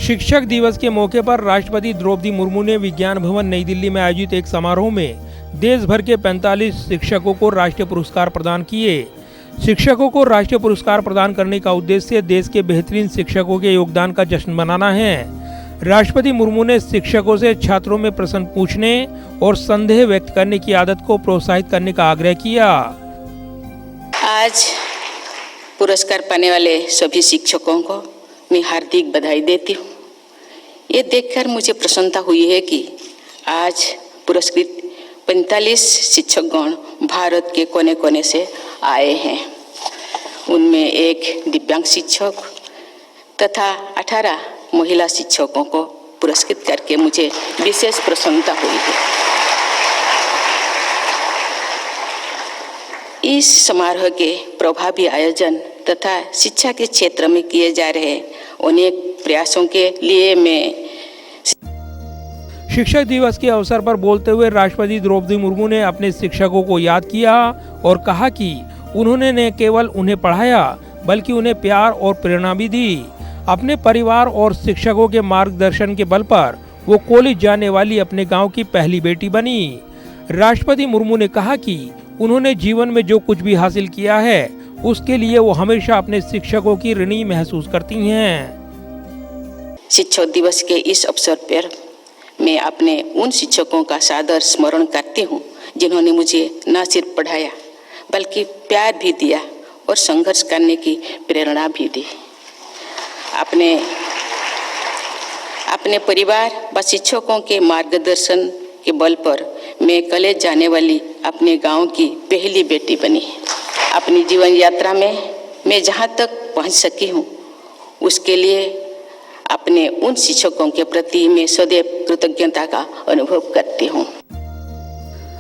शिक्षक दिवस के मौके पर राष्ट्रपति द्रौपदी मुर्मू ने विज्ञान भवन नई दिल्ली में आयोजित एक समारोह में देश भर के 45 शिक्षकों को राष्ट्रीय पुरस्कार प्रदान किए। शिक्षकों को राष्ट्रीय पुरस्कार प्रदान करने का उद्देश्य देश के बेहतरीन शिक्षकों के योगदान का जश्न मनाना है। राष्ट्रपति मुर्मू ने शिक्षकों से छात्रों में प्रश्न पूछने और संदेह व्यक्त करने की आदत को प्रोत्साहित करने का आग्रह किया। आज पुरस्कार पाने वाले सभी शिक्षकों को मैं हार्दिक बधाई देती हूँ। ये देखकर मुझे प्रसन्नता हुई है कि आज पुरस्कृत 45 शिक्षकगण भारत के कोने कोने से आए हैं। उनमें एक दिव्यांग शिक्षक तथा 18 महिला शिक्षकों को पुरस्कृत करके मुझे विशेष प्रसन्नता हुई है। इस समारोह के प्रभावी आयोजन तथा शिक्षा के क्षेत्र में किए जा रहे अनेक प्रयासों के लिए मैं शिक्षक दिवस के अवसर पर बोलते हुए राष्ट्रपति द्रौपदी मुर्मू ने अपने शिक्षकों को याद किया और कहा कि उन्होंने न केवल उन्हें पढ़ाया बल्कि उन्हें प्यार और प्रेरणा भी दी। अपने परिवार और शिक्षकों के मार्गदर्शन के बल पर वो कॉलेज जाने वाली अपने गांव की पहली बेटी बनी। राष्ट्रपति मुर्मू ने कहा कि उन्होंने जीवन में जो कुछ भी हासिल किया है उसके लिए वो हमेशा अपने शिक्षकों की ऋणी महसूस करती हैं। शिक्षक दिवस के इस अवसर पर मैं अपने उन शिक्षकों का सादर स्मरण करती हूँ जिन्होंने मुझे न सिर्फ पढ़ाया बल्कि प्यार भी दिया और संघर्ष करने की प्रेरणा भी दी। अपने परिवार व शिक्षकों के मार्गदर्शन के बल पर मैं कॉलेज जाने वाली अपने गांव की पहली बेटी बनी। अपनी जीवन यात्रा में मैं जहां तक पहुंच सकी हूं उसके लिए अपने उन शिक्षकों के प्रति मैं सदैव कृतज्ञता का अनुभव करती हूं।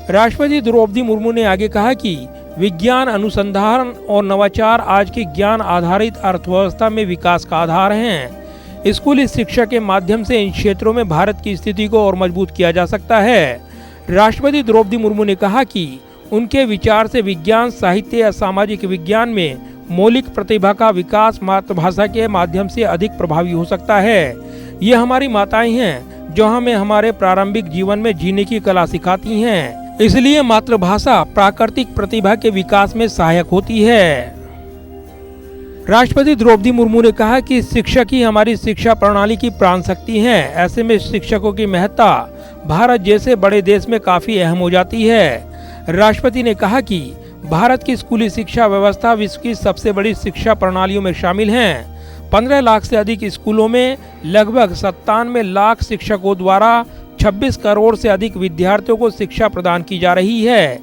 राष्ट्रपति द्रौपदी मुर्मू ने आगे कहा कि विज्ञान अनुसंधान और नवाचार आज की ज्ञान आधारित अर्थव्यवस्था में विकास का आधार हैं। स्कूली शिक्षा के माध्यम से इन क्षेत्रों में भारत की स्थिति को और मजबूत किया जा सकता है। राष्ट्रपति द्रौपदी मुर्मू ने कहा कि उनके विचार से विज्ञान, साहित्य या सामाजिक विज्ञान में मौलिक प्रतिभा का विकास मातृभाषा के माध्यम से अधिक प्रभावी हो सकता है। ये हमारी माताएं हैं जो हमें हमारे प्रारंभिक जीवन में जीने की कला सिखाती हैं। इसलिए मातृभाषा प्राकृतिक प्रतिभा के विकास में सहायक होती है। राष्ट्रपति द्रौपदी मुर्मू ने कहा कि शिक्षक ही हमारी शिक्षा प्रणाली की प्राण शक्ति है। ऐसे में शिक्षकों की महत्ता भारत जैसे बड़े देश में काफी अहम हो जाती है। राष्ट्रपति ने कहा कि भारत की स्कूली शिक्षा व्यवस्था विश्व की सबसे बड़ी शिक्षा प्रणालियों में शामिल है। 15 लाख से अधिक स्कूलों में लगभग 97 लाख शिक्षकों द्वारा 26 करोड़ से अधिक विद्यार्थियों को शिक्षा प्रदान की जा रही है।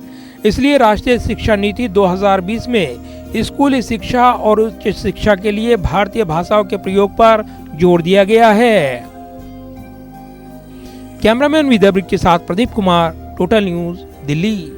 इसलिए राष्ट्रीय शिक्षा नीति 2020 में स्कूली शिक्षा और उच्च शिक्षा के लिए भारतीय भाषाओं के प्रयोग पर जोर दिया गया है। कैमरामैन विद्याब्रिक के साथ प्रदीप कुमार, टोटल न्यूज़, दिल्ली।